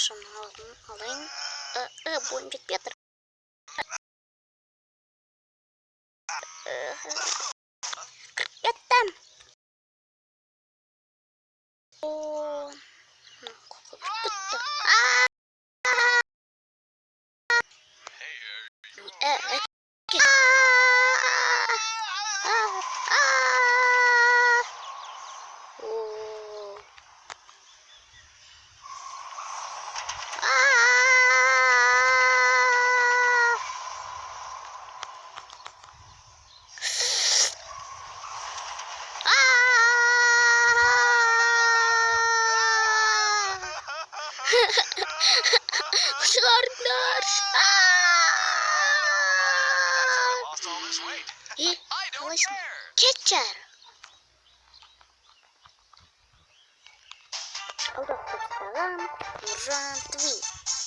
Şunu alayım. Boncuk Peter. Yattım. Oo. Kuttu. Kuşlarlar. Keçer. Aldık bakalım. Round 3.